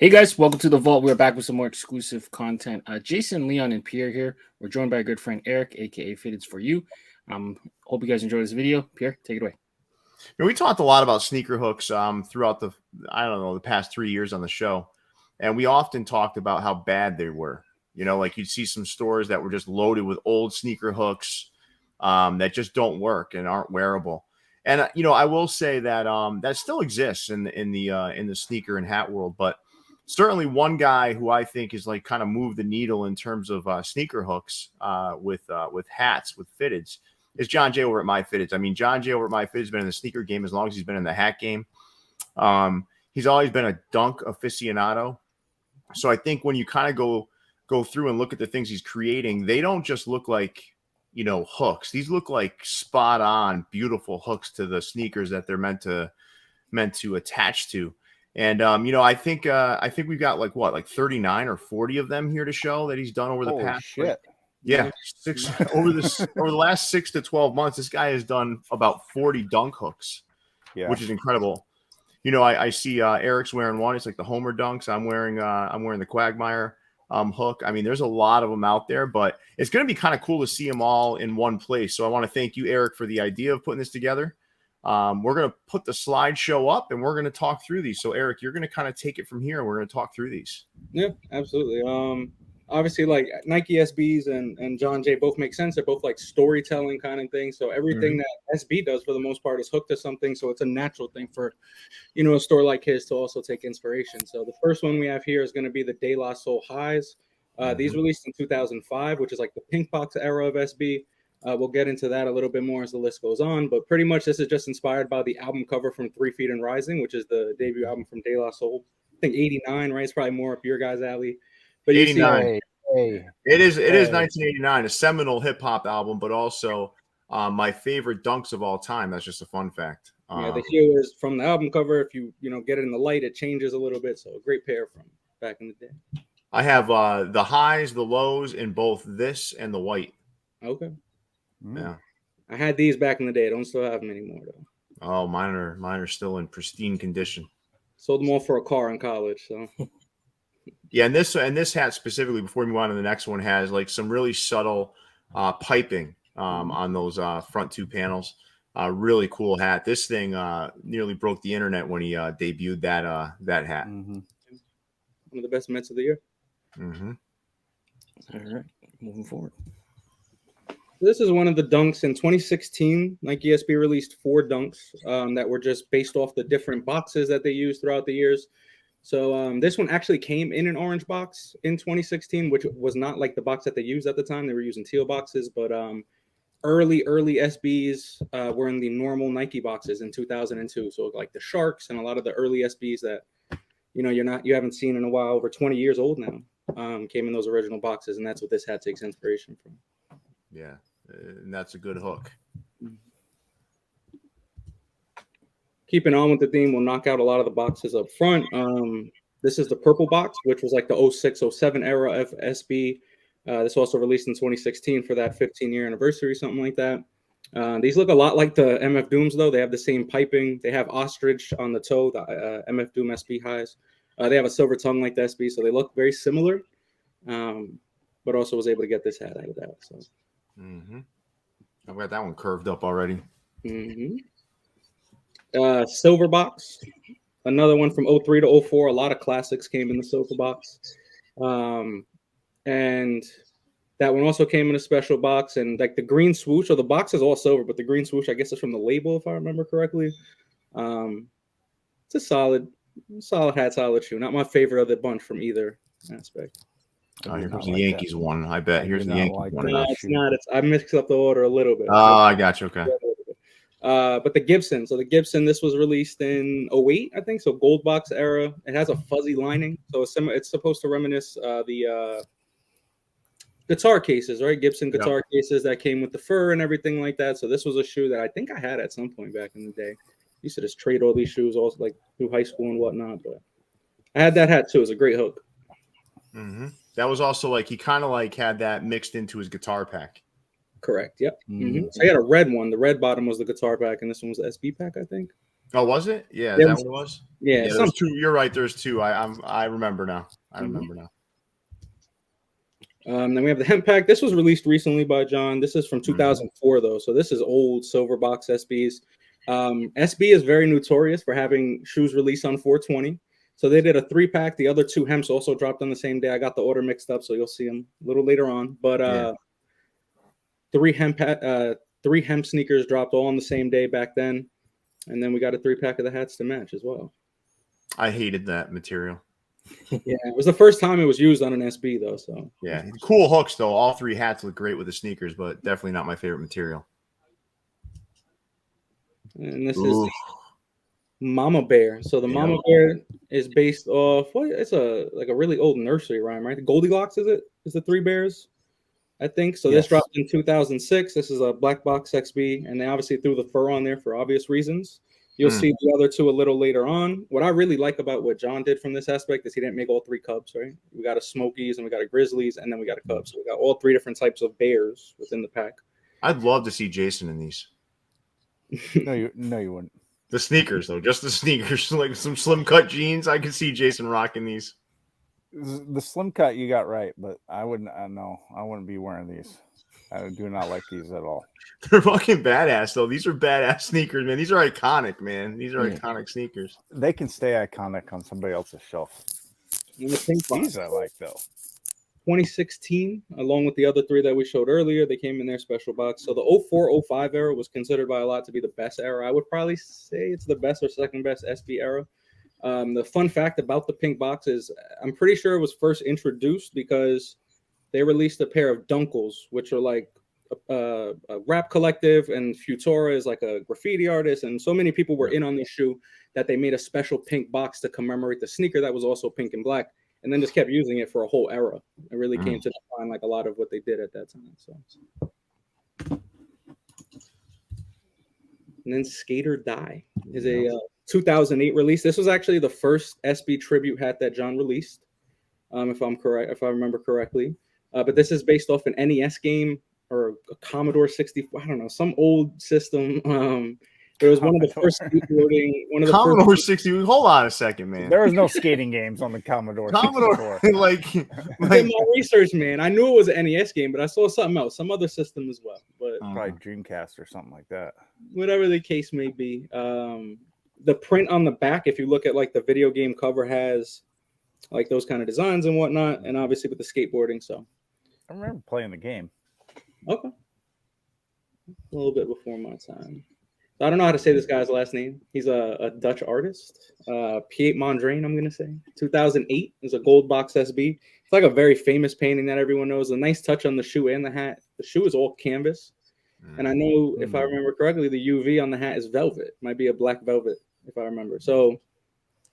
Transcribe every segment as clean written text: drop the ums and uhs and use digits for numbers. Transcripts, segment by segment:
Hey guys, welcome to the Vault. We're back with some more exclusive content. Jason, Leon, and Pierre here. We're joined by our good friend Erik, aka Fitteds for You. Hope you guys enjoy this video. Pierre, take it away. We talked a lot about sneaker hooks throughout the past 3 years on the show, and we often talked about how bad they were. You know, like you'd see some stores that were just loaded with old sneaker hooks that just don't work and aren't wearable. And you know, I will say that that still exists in the sneaker and hat world, but certainly one guy who I think is like kind of moved the needle in terms of sneaker hooks with hats, with fitteds, is John J over at MyFitteds. I mean, John J over at MyFitteds has been in the sneaker game as long as he's been in the hat game. He's always been a dunk aficionado. So I think when you kind of go through and look at the things he's creating, they don't just look like, you know, hooks. These look like spot on, beautiful hooks to the sneakers that they're meant to attach to. And you know, I think we've got like 39 or 40 of them here to show that he's done over the past. Shit. Yeah, over the last 6 to 12 months, this guy has done about 40 dunk hooks, which is incredible. You know, I see Erik's wearing one. It's like the Homer dunks. I'm wearing the Quagmire hook. I mean, there's a lot of them out there, but it's going to be kind of cool to see them all in one place. So I want to thank you, Erik, for the idea of putting this together. We're going to put the slideshow up and we're going to talk through these. So Erik, you're going to kind of take it from here and we're going to talk through these. Yeah, absolutely. Obviously, like Nike SBs and John J both make sense. They're both like storytelling kind of thing. So everything that SB does for the most part is hooked to something. So it's a natural thing for, you know, a store like his to also take inspiration. So the first one we have here is going to be the De La Soul highs. These released in 2005, which is like the pink box era of SB. We'll get into that a little bit more as the list goes on, but pretty much this is just inspired by the album cover from 3 Feet and Rising, which is the debut album from De La Soul. I think 89, right? It's probably more up your guys' alley. But 89. It is 1989, a seminal hip hop album, but also my favorite dunks of all time. That's just a fun fact. Yeah, the hue is from the album cover. If you get it in the light, it changes a little bit. So a great pair from back in the day. I have the highs, the lows in both this and the white. Okay. Yeah, I had these back in the day. I don't still have them anymore though. Oh, mine are still in pristine condition. Sold them all for a car in college. So yeah, and this hat specifically, before we move on to the next one, has like some really subtle piping on those front two panels. Really cool hat. This thing nearly broke the internet when he debuted that hat. One of the best Mets of the year. All right, moving forward. This is one of the dunks in 2016. Nike SB released 4 dunks that were just based off the different boxes that they used throughout the years. So this one actually came in an orange box in 2016, which was not like the box that they used at the time. They were using teal boxes, but early SBs were in the normal Nike boxes in 2002. So like the Sharks and a lot of the early SBs that you haven't seen in a while, over 20 years old now, came in those original boxes, and that's what this hat takes inspiration from. Yeah, and that's a good hook. Keeping on with the theme, we'll knock out a lot of the boxes up front. This is the purple box, which was like the 06-07 era of SB. This also released in 2016 for that 15-year anniversary, something like that. These look a lot like the MF Dooms, though. They have the same piping. They have ostrich on the toe, the MF Doom SB highs. They have a silver tongue like the SB, so they look very similar. But also was able to get this hat out of that. So. I've got that one curved up already. Silver box, another one from 03 to 04. A lot of classics came in the silver box, and that one also came in a special box. And like the green swoosh, or the box is all silver, but the green swoosh, I guess, is from the label, if I remember correctly. It's a solid hat, solid shoe. Not my favorite of the bunch from either aspect. Oh, here's the Yankees one. I bet. Here's the Yankees one. No, it's not. I mixed up the order a little bit. Oh, I got you. Okay. But the Gibson. So the Gibson, this was released in 08, I think. So gold box era. It has a fuzzy lining. So it's supposed to reminisce the guitar cases, right? Gibson guitar cases that came with the fur and everything like that. So this was a shoe that I think I had at some point back in the day. I used to just trade all these shoes also like through high school and whatnot. But I had that hat too. It was a great hook. That was also like he kind of like had that mixed into his guitar pack. Correct. Yep. So he had a red one. The red bottom was the guitar pack, and this one was the SB pack, I think. Oh, was it? Yeah, is There that was- what it was? Yeah, Yeah, there's two. You're right. There's two. I remember now. I remember now. Then we have the hemp pack. This was released recently by John. This is from 2004 though, so this is old silver box SBs. SB is very notorious for having shoes released on 420. So they did a 3-pack. The other 2 hemps also dropped on the same day. I got the order mixed up, so you'll see them a little later on. But 3 hemp sneakers dropped all on the same day back then, and then we got a 3-pack of the hats to match as well. I hated that material. Yeah, it was the first time it was used on an SB though. So yeah, cool hooks though. All 3 hats look great with the sneakers, but definitely not my favorite material. And this is the Mama Bear. So the Mama Bear is based off it's a really old nursery rhyme, right? Goldilocks is the 3 bears, I think. So this dropped in 2006. This is a black box XB, and they obviously threw the fur on there for obvious reasons. You'll see the other 2 a little later on. What I really like about what John did from this aspect is he didn't make all 3 cubs, right? We got a Smokies and we got a Grizzlies, and then we got a Cub. So we got all 3 different types of bears within the pack. I'd love to see Jason in these. No, you wouldn't. The sneakers though, just the sneakers, like some slim cut jeans. I could see Jason rocking these. The slim cut you got right, but I wouldn't. No, I wouldn't be wearing these. I do not like these at all. They're fucking badass though. These are badass sneakers, man. These are iconic, man. These are iconic sneakers. They can stay iconic on somebody else's shelf. These I like though. 2016, along with the other 3 that we showed earlier, they came in their special box. So the 04-05 era was considered by a lot to be the best era. I would probably say it's the best or second best SB era. The fun fact about the pink box is I'm pretty sure it was first introduced because they released a pair of DUNKS, which are like a rap collective, and Futura is like a graffiti artist, and so many people were in on this shoe that they made a special pink box to commemorate the sneaker that was also pink and black, and then just kept using it for a whole era. It really came to define like a lot of what they did at that time. So, and then Skater Die is a 2008 release. This was actually the first SB tribute hat that John released, if I remember correctly. But this is based off an NES game or a Commodore 64. I don't know, some old system. It was one of the first skateboarding. Commodore 60. Hold on a second, man. There was no skating games on the Commodore 64. like my research, man. I knew it was an NES game, but I saw something else, some other system as well. But probably Dreamcast or something like that. Whatever the case may be. The print on the back, if you look at like the video game cover, has like those kind of designs and whatnot, and obviously with the skateboarding. So I remember playing the game. Okay. A little bit before my time. So I don't know how to say this guy's last name. He's a Dutch artist. Pierre Mondrain, I'm going to say. 2008 is a gold box SB. It's like a very famous painting that everyone knows. A nice touch on the shoe and the hat. The shoe is all canvas. And I know, if I remember correctly, the UV on the hat is velvet. Might be a black velvet, if I remember. So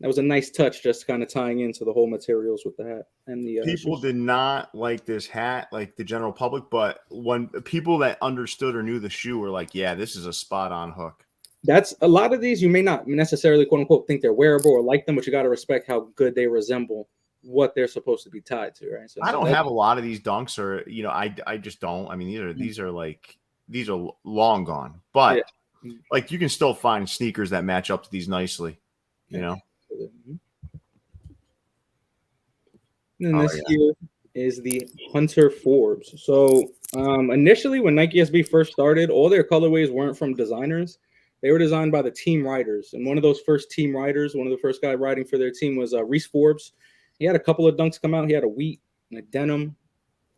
that was a nice touch, just kind of tying into the whole materials with the hat. And the people did not like this hat, like the general public, but when people that understood or knew the shoe were like, yeah, this is a spot on hook. That's a lot of these. You may not necessarily, quote unquote, think they're wearable or like them, but you got to respect how good they resemble what they're supposed to be tied to, right? So I don't have a lot of these dunks, or I just don't. I mean, these are long gone, but like you can still find sneakers that match up to these nicely, you know. And this here is the Hunter Forbes. So initially, when Nike SB first started, all their colorways weren't from designers. They were designed by the team riders. And one of those first team riders, one of the first guys riding for their team was Reese Forbes. He had a couple of dunks come out. He had a wheat and a denim.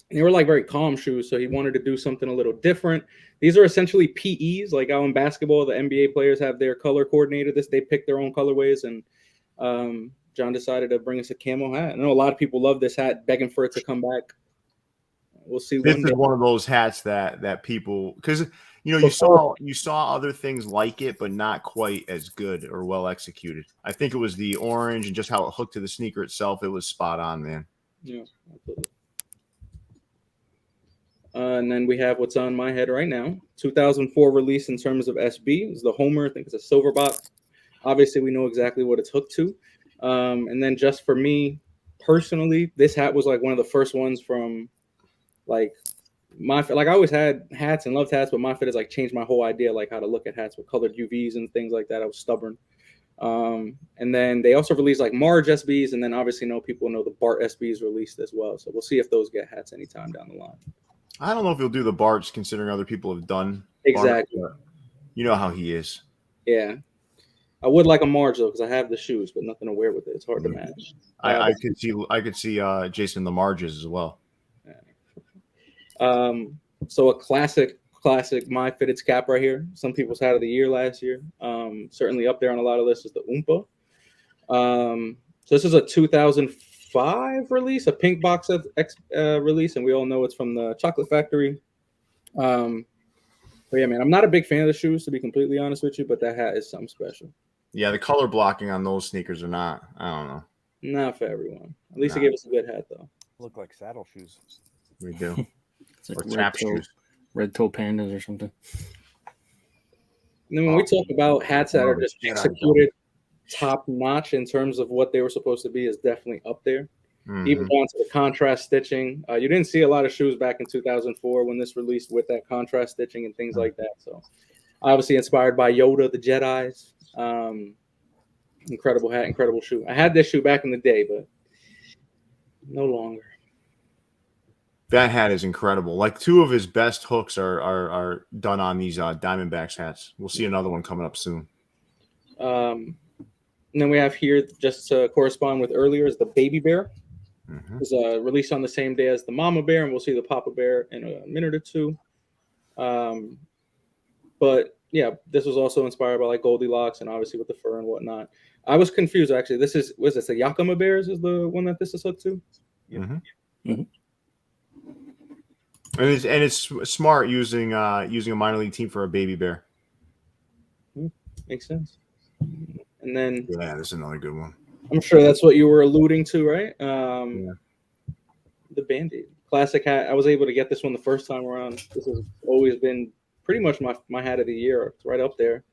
And they were like very calm shoes, so he wanted to do something a little different. These are essentially PEs, like how in basketball, the NBA players have their color coordinated. They pick their own colorways, and John decided to bring us a camo hat. I know a lot of people love this hat, begging for it to come back. We'll see. This is one of those hats that people, because you saw other things like it, but not quite as good or well executed. I think it was the orange and just how it hooked to the sneaker itself. It was spot on, man. Yeah, absolutely. And then we have what's on my head right now. 2004 release in terms of SB is the Homer. I think it's a silver box. Obviously, we know exactly what it's hooked to. And then just for me personally, this hat was like one of the first ones from like like I always had hats and loved hats, but MyFitteds like changed my whole idea, like how to look at hats with colored UVs and things like that. I was stubborn. And then they also released like Marge SBs, and then obviously people know the Bart SBs released as well. So we'll see if those get hats anytime down the line. I don't know if he'll do the Barts, considering other people have done exactly. Bart, you know how he is. Yeah, I would like a Marge though because I have the shoes, but nothing to wear with it. It's hard to match. I could see Jason the Marges as well. So a classic MyFitteds cap right here. Some people's hat of the year last year. Certainly up there on a lot of lists is the Oompa. So this is a 2005 release, a pink box release, and we all know it's from the Chocolate Factory. But yeah, man, I'm not a big fan of the shoes, to be completely honest with you, but that hat is something special. Yeah, the color blocking on those sneakers are not, I don't know. Not for everyone. At least it gave us a good hat, though. Look like saddle shoes. We do. It's like or trap shoes. Red toe pandas or something. And then when we talk about hats that are just executed top notch in terms of what they were supposed to be, is definitely up there. Even down to the contrast stitching. You didn't see a lot of shoes back in 2004 when this released with that contrast stitching and things like that. So obviously inspired by Yoda, the Jedis. Incredible hat, incredible shoe. I had this shoe back in the day, but no longer. That hat is incredible. Like 2 of his best hooks are done on these Diamondbacks hats. We'll see another one coming up soon. And then we have here, just to correspond with earlier, is the Baby Bear. It was released on the same day as the Mama Bear, and we'll see the Papa Bear in a minute or two. But yeah, this was also inspired by like Goldilocks and obviously with the fur and whatnot. I was confused actually. Was this the Yakima Bears is the one that this is hooked to? And it's smart using a minor league team for a Baby Bear. Makes sense. And then yeah, this is another good one. I'm sure that's what you were alluding to, right? The Band-Aid classic hat. I was able to get this one the first time around. This has always been pretty much my hat of the year. It's right up there.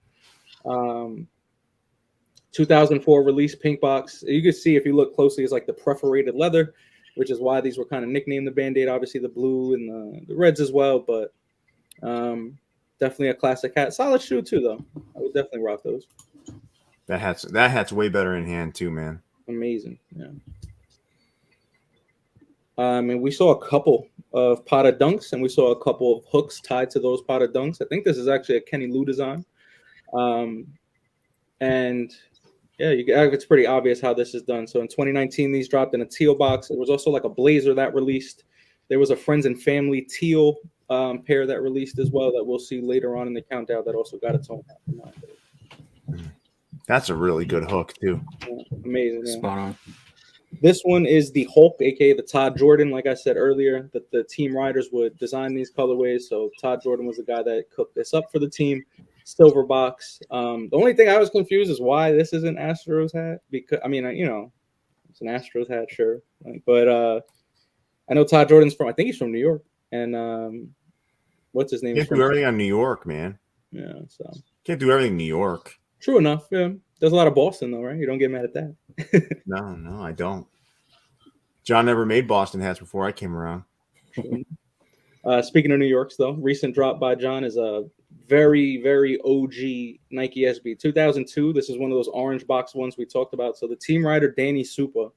2004 release pink box. You can see if you look closely, it's like the perforated leather, which is why these were kind of nicknamed the Band-Aid. Obviously the blue and the reds as well, but definitely a classic hat. Solid shoe too, though. I would definitely rock those. That hat's way better in hand too, man. Amazing, yeah. And we saw a couple of pot of dunks, and we saw a couple of hooks tied to those pot of dunks. I think this is actually a Kenny Lou design. And yeah, it's pretty obvious how this is done. So in 2019, these dropped in a teal box. There was also like a blazer that released. There was a Friends and Family teal pair that released as well that we'll see later on in the countdown that also got its own hat. That's a really good hook too. Yeah, amazing. Yeah. Spot on. This one is the Hulk, aka the Todd Jordan. Like I said earlier, that the team riders would design these colorways. So Todd Jordan was the guy that cooked this up for the team. Silver box. The only thing I was confused is why this is an Astros hat. Because I mean, it's an Astros hat, sure. But I know Todd Jordan's I think he's from New York. And what's his name? You can't do everything on New York, man. Yeah, so can't do everything in New York. True enough. Yeah. There's a lot of Boston though, right? You don't get mad at that. No, I don't. John never made Boston hats before I came around. Speaking of New York's though, recent drop by John is a very, very OG Nike SB 2002. This is one of those orange box ones we talked about. So the team rider Danny Supa,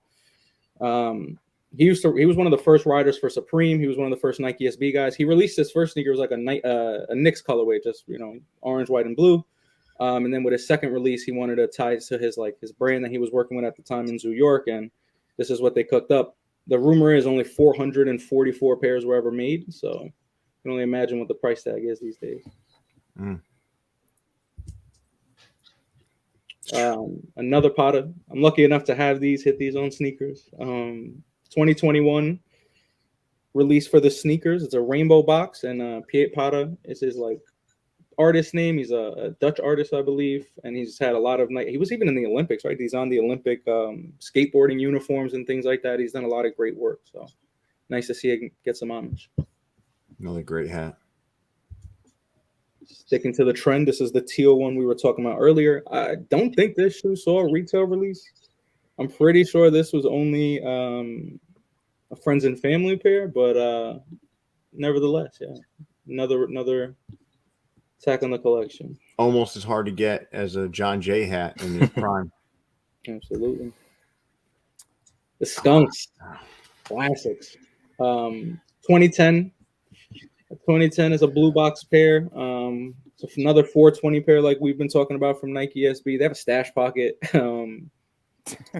he was one of the first riders for Supreme. He was one of the first Nike SB guys. He released his first sneaker, it was like a Knicks colorway, just orange, white, and blue. And then with his second release, he wanted to tie to his brand that he was working with at the time in New York, and this is what they cooked up. The rumor is only 444 pairs were ever made, so you can only imagine what the price tag is these days. Another Potter. I'm lucky enough to have hit these on sneakers. 2021 release for the sneakers. It's a rainbow box, and Pierre Potter is his artist name. He's a Dutch artist, I believe, and he's had a lot of he was even in the Olympics, right? He's on the Olympic skateboarding uniforms and things like that. He's done a lot of great work, so nice to see him get some homage. Another great hat. Sticking to the trend, this is the teal one we were talking about earlier. I don't think this shoe saw a retail release. I'm pretty sure this was only a Friends and Family pair, but nevertheless, yeah, another tack on the collection. Almost as hard to get as a John Jay hat in his prime. Absolutely. The Skunks, classics. 2010. 2010 is a blue box pair. So another 420 pair, like we've been talking about from Nike SB. They have a stash pocket in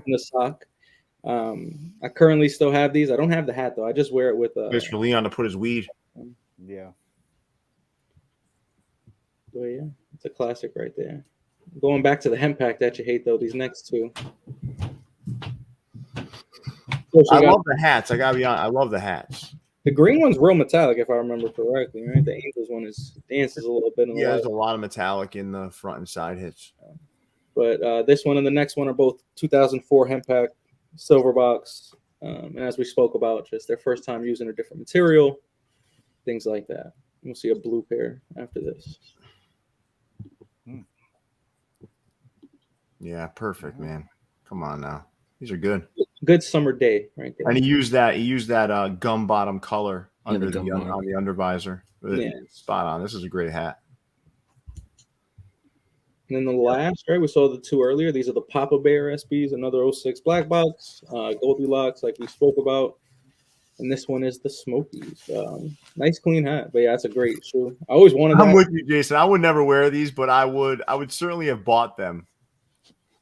the sock. I currently still have these. I don't have the hat though. I just wear it with Mr. Leon to put his weed. Yeah. So yeah, it's a classic right there. Going back to the hemp pack that you hate though, these next two. I love the hats. I gotta be honest. I love the hats. The green one's real metallic, if I remember correctly, right? The Angels one dances a little bit. Yeah, there's a lot of metallic in the front and side hits. But this one and the next one are both 2004 hemp pack, silver box. And as we spoke about, just their first time using a different material, things like that. We'll see a blue pair after this. Yeah, perfect, man. Come on now. These are good. Good summer day right there. And he used that gum bottom color under on the undervisor. Yeah. Spot on. This is a great hat. And then the last, right? We saw the two earlier. These are the Papa Bear SBs, another 06 black box, Goldilocks, like we spoke about. And this one is the Smokies. Nice clean hat. But yeah, that's a great shoe. I always wanted that. I'm with you, Jason. I would never wear these, but I would certainly have bought them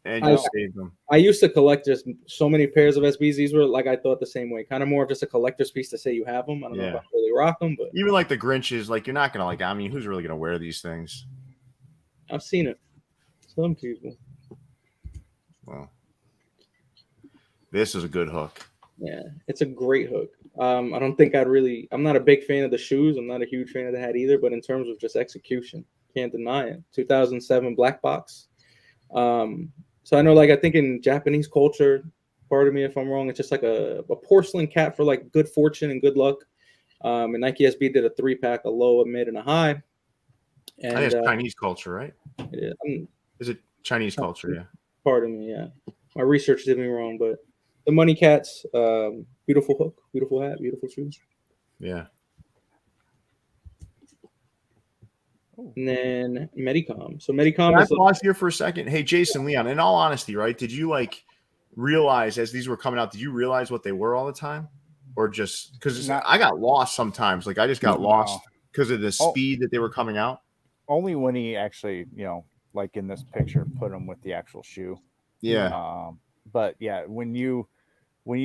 and just saved them. I used to collect just so many pairs of SBs. These were like I thought the same way. Kind of more of just a collector's piece to say you have them. I don't know if I really rock them, but even like the Grinches, like you're not gonna like. I mean, who's really gonna wear these things? I've seen it. Some people. Well, this is a good hook. Yeah, it's a great hook. I don't think I'm not a big fan of the shoes. I'm not a huge fan of the hat either, but in terms of just execution, can't deny it. 2007 black box. So I know, like, I think in Japanese culture, pardon me if I'm wrong, it's just like a porcelain cap for like good fortune and good luck. And Nike SB did a 3-pack, a low, a mid, and a high. And I think it's Chinese culture, right? Is it Chinese culture? Yeah. Pardon me. Yeah, my research did me wrong, but the Money Cats, beautiful hook, beautiful hat, beautiful shoes. Yeah. And then Medicom. So Medicom. Can I pause here for a second? Hey, Jason, Leon, in all honesty, right? Did you like realize as these were coming out, did you realize what they were all the time? Or just because I got lost sometimes. Like I just got lost because of the speed that they were coming out. Only when he actually, like in this picture, put them with the actual shoe. Yeah. But yeah, when you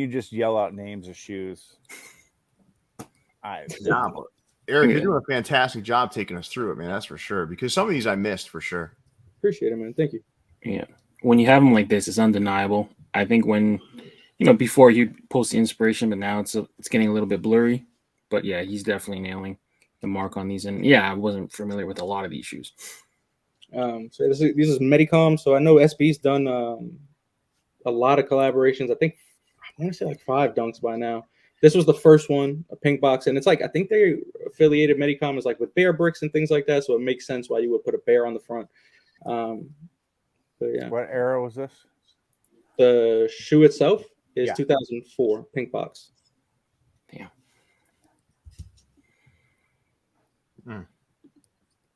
just yell out names of shoes, Erik, you're doing a fantastic job taking us through it, man. That's for sure. Because some of these I missed for sure. Appreciate it, man. Thank you. Yeah. When you have them like this, it's undeniable. I think when, before you post the inspiration, but now it's getting a little bit blurry. But yeah, he's definitely nailing the mark on these. And yeah, I wasn't familiar with a lot of these shoes. So this is Medicom. So I know SB's done a lot of collaborations. I want to say like 5 dunks by now. This was the first one, a pink box, and it's like I think they affiliated Medicom is like with bear bricks and things like that, so it makes sense why you would put a bear on the front. But yeah. What era was this? The shoe itself is 2004, pink box. Yeah.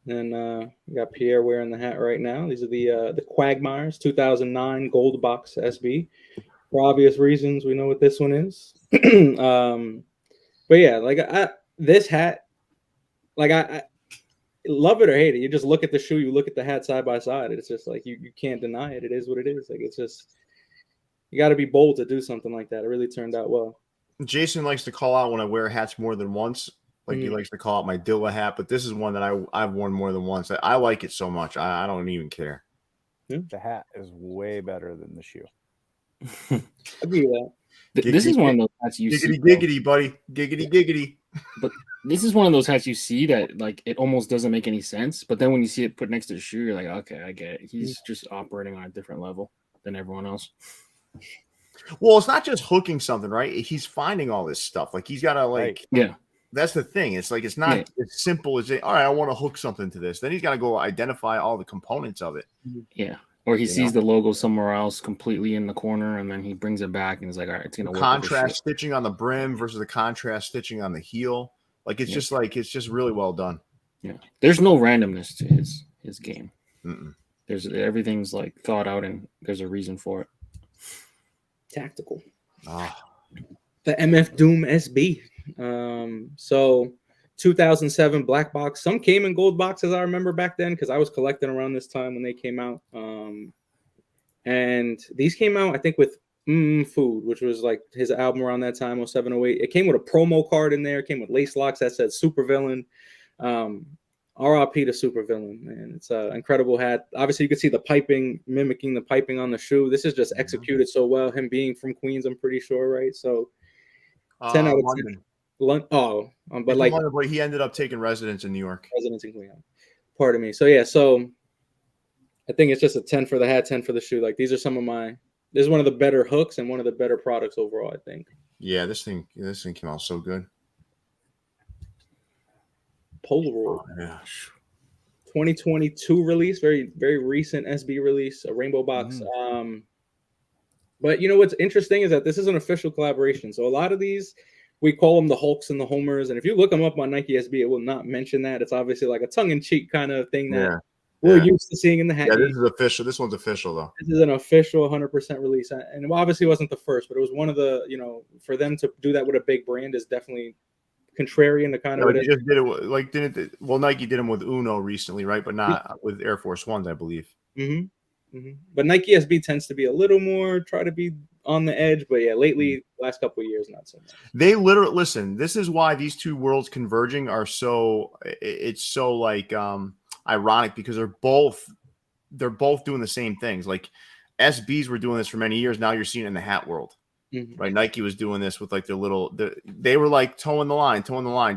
And we got Pierre wearing the hat right now. These are the Quagmires, 2009 gold box SB. For obvious reasons, we know what this one is. But yeah, like this hat, like I love it or hate it. You just look at the shoe, you look at the hat side by side. It's just like you can't deny it. It is what it is. Like it's just you got to be bold to do something like that. It really turned out well. Jason likes to call out when I wear hats more than once. Like he likes to call out my Dilla hat, but this is one that I've worn more than once. I like it so much. I don't even care. The hat is way better than the shoe. I agree with that. This is one of those hats you see. Giggity, buddy. Giggity. But this is one of those hats you see that like it almost doesn't make any sense. But then when you see it put next to the shoe, you're like, okay, I get it. He's just operating on a different level than everyone else. Well, it's not just hooking something, right? He's finding all this stuff. Like he's got to that's the thing. It's like it's not as simple as all right, I want to hook something to this. Then he's got to go identify all the components of it. Yeah. Or he sees the logo somewhere else completely in the corner, and then he brings it back and is like, all right, it's going to work. Contrast stitching on the brim versus the contrast stitching on the heel. Like it's just like it's just really well done. Yeah, there's no randomness to his game. Mm-mm. There's everything's like thought out, and there's a reason for it. Tactical. Oh. The MF Doom SB. So 2007 black box. Some came in gold boxes. I remember back then because I was collecting around this time when they came out. And these came out, I think, with Food, which was like his album around that time, 07, 08. It came with a promo card in there. It came with lace locks that said Supervillain. RIP to Supervillain, man. It's an incredible hat. Obviously, you could see the piping, mimicking the piping on the shoe. This is just executed so well. Him being from Queens, I'm pretty sure, right? So 10 out of 10. But like London, but he ended up taking residence in New York. Residence in Queens. Pardon me. So yeah, so I think it's just a 10 for the hat, 10 for the shoe. Like these are some of my. This is one of the better hooks and one of the better products overall, I think. Yeah, this thing came out so good. Polaroid. Oh, yeah. 2022 release, very very recent SB release, a rainbow box. But you know what's interesting is that this is an official collaboration. So a lot of these, we call them the Hulks and the Homers, and if you look them up on Nike SB, it will not mention that. It's obviously like a tongue-in-cheek kind of thing that we're used to seeing in the hat. Yeah, this is official. This one's official though. This is an official 100% release, and it obviously wasn't the first, but it was one of the, for them to do that with a big brand is definitely contrarian to kind of. They just did it like Nike did them with Uno recently, right? But not with Air Force Ones, I believe. But Nike SB tends to be a little more try to be on the edge, but yeah, lately last couple of years not so much. They literally listen. This is why these two worlds converging are so. It's so like ironic because they're both doing the same things. Like SBs were doing this for many years. Now you're seeing it in the hat world. Right, Nike was doing this with like their little. They were like towing the line,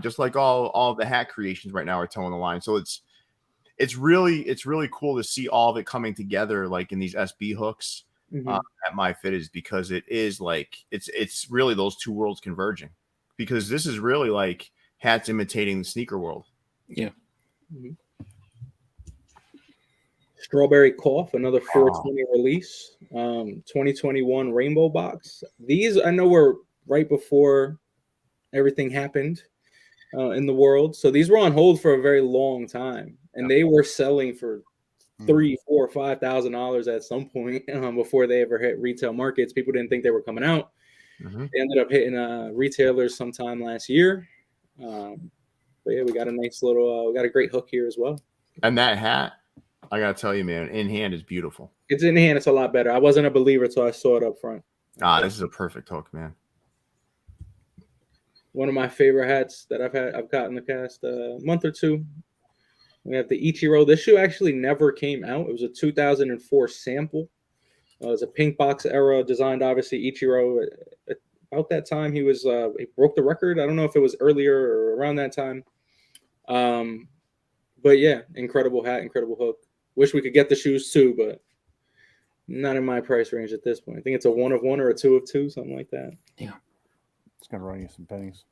just like all the hat creations right now are towing the line. So it's really cool to see all of it coming together, like in these SB hooks at MyFitteds, because it is like it's really those two worlds converging, because this is really like hats imitating the sneaker world. Yeah. Strawberry Cough, another 420 release. 2021 rainbow box. These I know were right before everything happened in the world, so these were on hold for a very long time, and they were selling for $3,000, $4,000, $5,000 at some point before they ever hit retail markets. People didn't think they were coming out. They ended up hitting retailers sometime last year. But yeah, we got a nice little, we got a great hook here as well. And that hat, I gotta tell you, man, in hand is beautiful. It's in hand, it's a lot better. I wasn't a believer until I saw it up front. This is a perfect hook, man. One of my favorite hats that I've gotten the past month or two. We have the Ichiro. This shoe actually never came out. It was a 2004 sample. It was a pink box era, designed obviously Ichiro. About that time, he broke the record. I don't know if it was earlier or around that time. But yeah, incredible hat, incredible hook. Wish we could get the shoes too, but not in my price range at this point. I think it's a 1 of 1 or a 2 of 2, something like that. Yeah, it's gonna run you some pennies.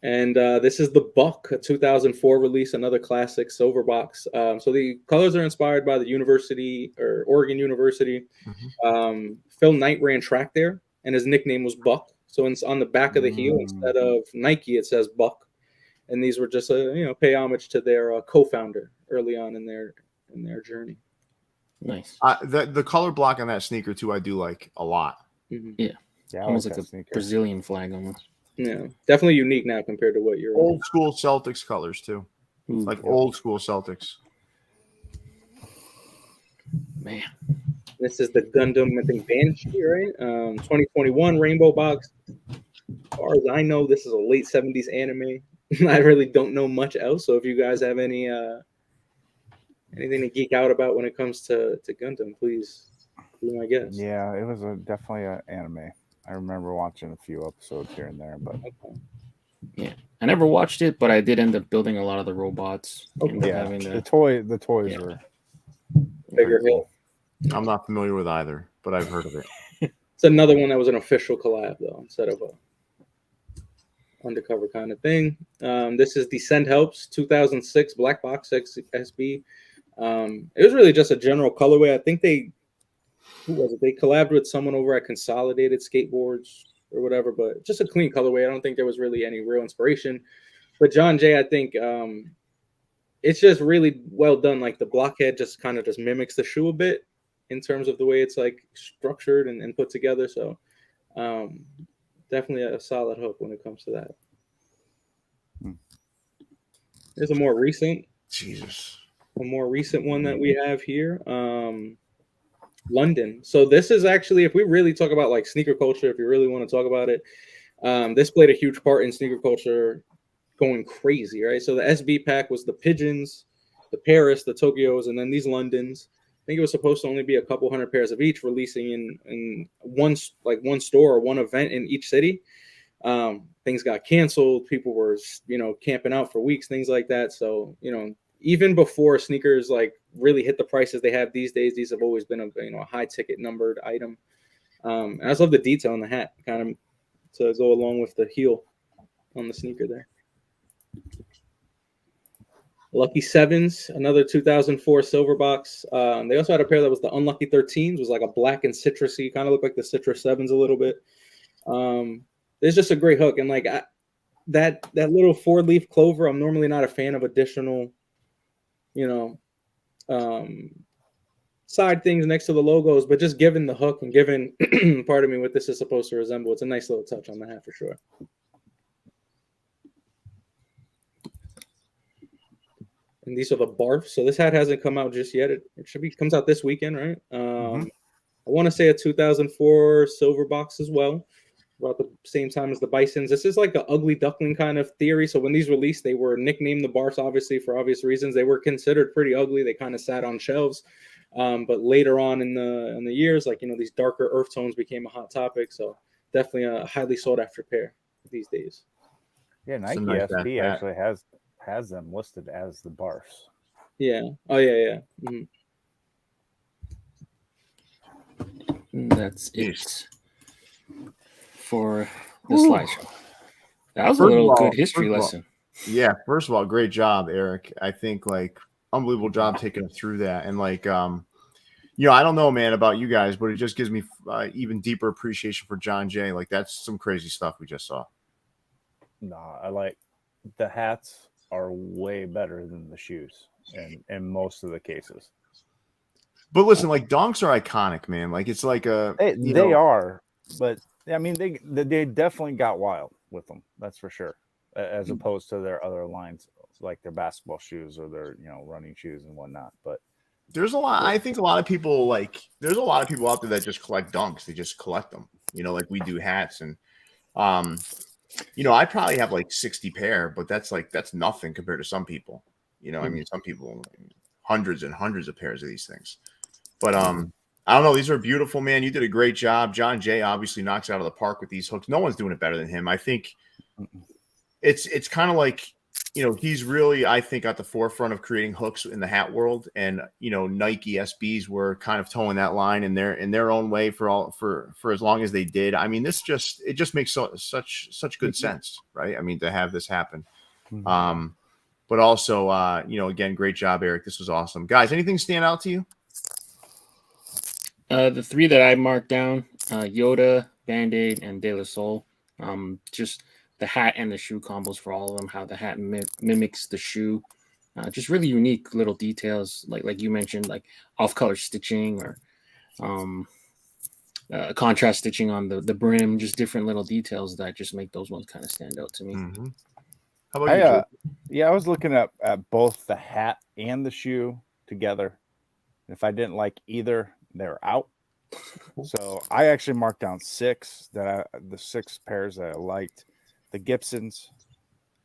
And this is the Buck, a 2004 release, another classic silver box. So the colors are inspired by the Oregon University. Phil Knight ran track there, and his nickname was Buck. So it's on the back of the heel instead of Nike, it says Buck. And these were just pay homage to their co-founder early on in their journey. Nice. The color block on that sneaker too, I do like a lot. Yeah, almost like a Brazilian flag almost. Yeah, definitely unique now compared to what you're old school Celtics colors too. Old school Celtics. Man, this is the Gundam, I think, Banshee, right? 2021 rainbow box. As far as I know, this is a late 70s anime. I really don't know much else. So if you guys have any anything to geek out about when it comes to Gundam, please be my guest. Yeah, it was definitely an anime. I remember watching a few episodes here and there, but yeah, I never watched it, but I did end up building a lot of the robots. Yeah, the toys were bigger hill. I'm not familiar with either, but I've heard of it. It's another one that was an official collab though, instead of a undercover kind of thing. This is Descend Helps 2006 Black Box SB. It was really just a general colorway. I think they collabed with someone over at Consolidated Skateboards or whatever, but just a clean colorway. I don't think there was really any real inspiration. But John Jay, I think it's just really well done. Like the blockhead just kind of just mimics the shoe a bit in terms of the way it's like structured and put together. So definitely a solid hook when it comes to that. There's a more recent one that we have here. London. So this is actually, if we really talk about like sneaker culture, if you really want to talk about it, this played a huge part in sneaker culture going crazy, right? So the SB pack was the Pigeons, the Paris, the Tokyos, and then these Londons. I think it was supposed to only be a couple hundred pairs of each, releasing in one store or one event in each city. Things got canceled. People were, camping out for weeks, things like that. So, even before sneakers like really hit the prices they have these days, these have always been a high ticket numbered item. And I just love the detail on the hat, kind of to go along with the heel on the sneaker there. Lucky Sevens, another 2004 silver box. They also had a pair that was the Unlucky 13s, was like a black and citrusy, kind of looked like the Citrus Sevens a little bit. There's just a great hook, and like that little 4-leaf clover. I'm normally not a fan of additional, side things next to the logos, but just given the hook and given, pardon me, what this is supposed to resemble, it's a nice little touch on the hat for sure. And these are the barfs. So this hat hasn't come out just yet. It comes out this weekend, right? I want to say a 2004 silver box as well, about the same time as the Bisons. This is like an ugly duckling kind of theory. So when these released, they were nicknamed the barfs, obviously for obvious reasons. They were considered pretty ugly. They kind of sat on shelves. But later on in the years, like these darker earth tones became a hot topic. So definitely a highly sought after pair these days. Yeah, Nike SB actually has them listed as the barfs. Yeah. Oh yeah. That's it for the slideshow. That was a little good history lesson. Yeah, first of all, great job, Erik. I think like unbelievable job taking us through that. And like I don't know, man, about you guys, but it just gives me even deeper appreciation for John Jay. Like that's some crazy stuff we just saw. No, I like the hats are way better than the shoes in most of the cases. But listen, like dunks are iconic, man. Like it's like they are, but I mean they definitely got wild with them. That's for sure. As opposed to their other lines, like their basketball shoes or their running shoes and whatnot. But there's a lot. I think a lot of people there's a lot of people out there that just collect dunks. They just collect them. Like we do hats and I probably have like 60 pair, but that's nothing compared to some people. I mean, some people hundreds and hundreds of pairs of these things. But I don't know. These are beautiful, man. You did a great job. John Jay obviously knocks it out of the park with these hooks. No one's doing it better than him. I think it's kind of like he's really, I think, at the forefront of creating hooks in the hat world. And Nike SBs were kind of towing that line in their own way for as long as they did. I mean, it just makes such good sense, right? I mean, to have this happen. But also again, great job, Erik. This was awesome. Guys, anything stand out to you? The three that I marked down, Yoda, Band-Aid, and De La Soul. Just the hat and the shoe combos for all of them, how the hat mimics the shoe. Just really unique little details, like you mentioned, like off-color stitching or contrast stitching on the brim, just different little details that just make those ones kind of stand out to me. Mm-hmm. How about you? I was looking at both the hat and the shoe together. If I didn't like either, they're out. So I actually marked down the 6 pairs that I liked. The Gibsons,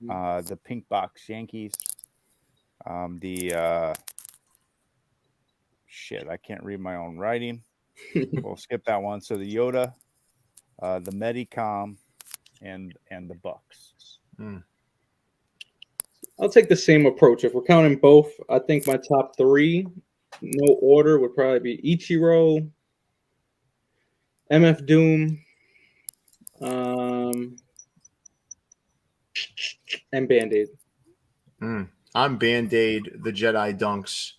the Pink Box Yankees, I can't read my own writing. We'll skip that one. So the Yoda, the Medicom, and the Bucks. I'll take the same approach. If we're counting both, I think my top 3, no order, would probably be Ichiro, MF Doom, and Band-Aid. I'm Band-Aid, the Jedi Dunks,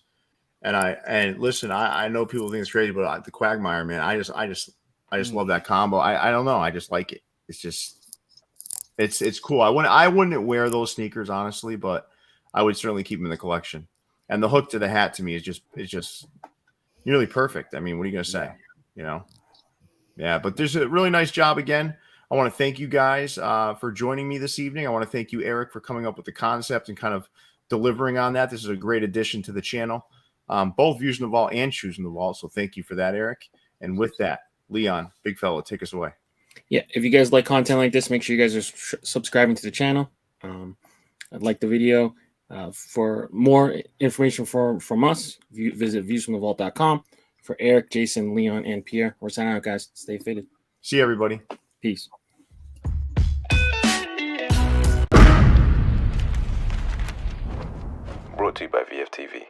and listen, I know people think it's crazy, but the Quagmire, man, I just love that combo. I don't know, I just like it. it's just it's cool. I wouldn't wear those sneakers honestly, but I would certainly keep them in the collection. And the hook to the hat to me is just nearly perfect. I mean, what are you gonna say? You know? Yeah, but there's a really nice job again. I want to thank you guys for joining me this evening. I want to thank you, Erik, for coming up with the concept and kind of delivering on that. This is a great addition to the channel. Both Views in the Vault and Shoes in the Vault. So thank you for that, Erik. And with that, Leon, big fella, take us away. Yeah, if you guys like content like this, make sure you guys are subscribing to the channel. Like the video. For more information from us, visit viewsfromthevault.com. For Erik, Jason, Leon, and Pierre, we're signing out, guys. Stay fitted. See you, everybody. Peace. Brought to you by VFTV.